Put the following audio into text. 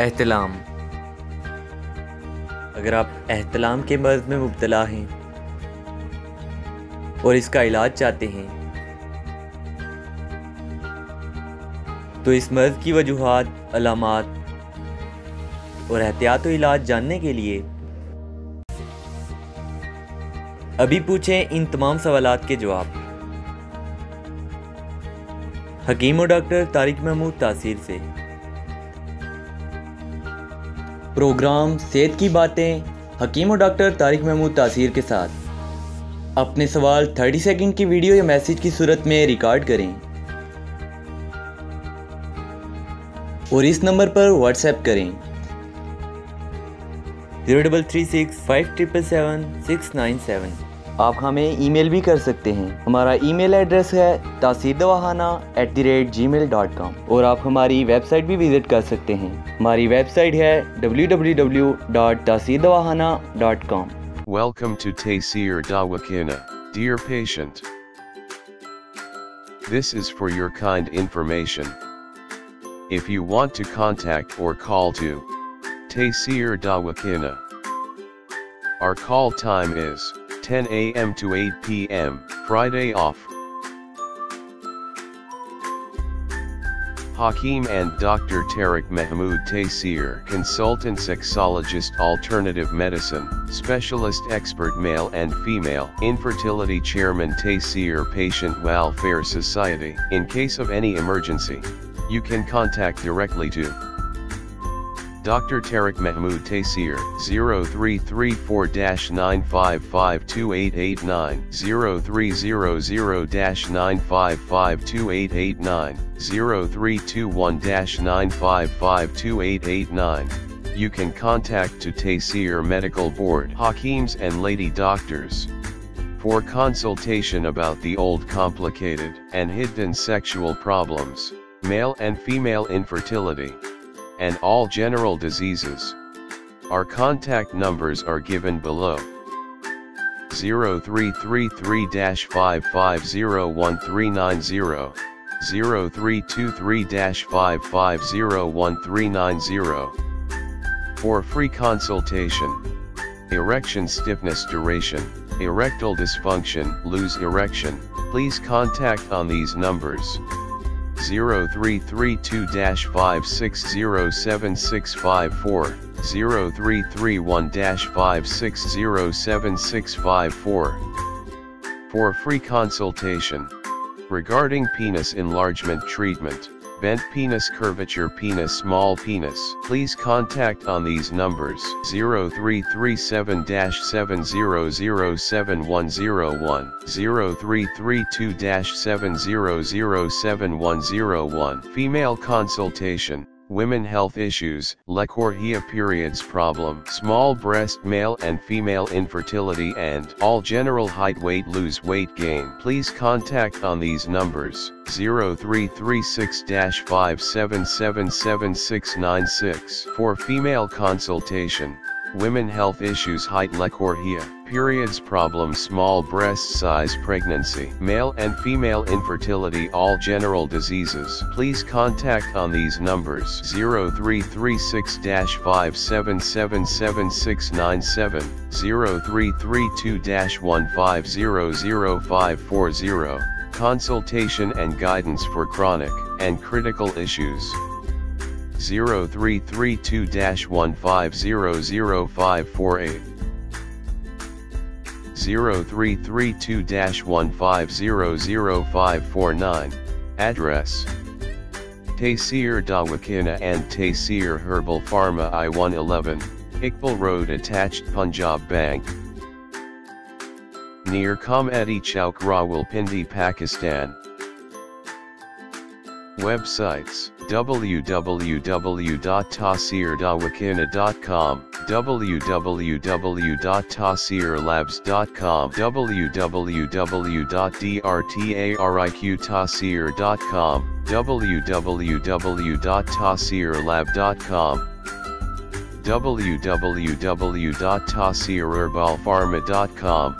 एहतलाम। अगर आप एहतलाम के मर्ज़ में मुब्तला हैं और इसका इलाज चाहते हैं तो इस मर्ज़ की वजूहात, अलामात और एहतियात व इलाज जानने के लिए अभी पूछें इन तमाम सवालात के जवाब हकीम और डॉक्टर तारिक महमूद तासीर से। प्रोग्राम सेहत की बातें हकीम और डॉक्टर तारिक महमूद तासीर के साथ। अपने सवाल 30 सेकंड की वीडियो या मैसेज की सूरत में रिकॉर्ड करें और इस नंबर पर व्हाट्सएप करें 033657777697। आप हमें ईमेल भी कर सकते हैं। हमारा ईमेल एड्रेस है taseerdawkhana@gmail.com और आप हमारी वेबसाइट भी विजिट कर सकते हैं। हमारी वेबसाइट है www.taseerdawkhana.com। Welcome to Taseer DawaKhana, dear patient. This is for your kind information. If you want to contact or call to Taseer DawaKhana, our call time is 10 a.m. to 8 p.m., Friday off. Hakeem and Dr. Mehmood Taseer, consultant sexologist, alternative medicine, specialist expert male and female, infertility chairman Taseer Patient Welfare Society. In case of any emergency, you can contact directly to Dr. Mehmood Taseer, 0334-9552889, 0300-9552889, 0321-9552889. You can contact to Taseer Medical Board, Hakeems and lady doctors, for consultation about the old complicated and hidden sexual problems, male and female infertility, and all general diseases. Our contact numbers are given below. 0333-5501390, 0323-5501390. For free consultation. Erection stiffness duration, erectile dysfunction, lose erection, please contact on these numbers. 0332-5607654, 0331-5607654. For free consultation. Regarding penis enlargement treatment, bent penis curvature, penis small penis, please contact on these numbers 0337-7007101, 0332-7007101. Female consultation, women health issues, lecourhea, periods problem, small breast, male and female infertility, and all general height, weight, lose weight gain. Please contact on these numbers 0336-5777696. For female consultation, women health issues, height, lecourhea, periods problem, small breast size, pregnancy, male and female infertility, all general diseases. Please contact on these numbers 0336-5777697, 0332-1500540. Consultation and guidance for chronic and critical issues. 0332-1500548, 0332-1500549. Address: Taseer DawaKhana and Taseer Herbal Pharma, I-111, Iqbal Road, attached Punjab Bank, near Comedy Chowk, Rawalpindi, Pakistan. Websites: www.taseerdawakhana.com, www.taseerlabs.com, www.drtariqtaseer.com, www.taseerlab.com, www.taseerherbalpharma.com.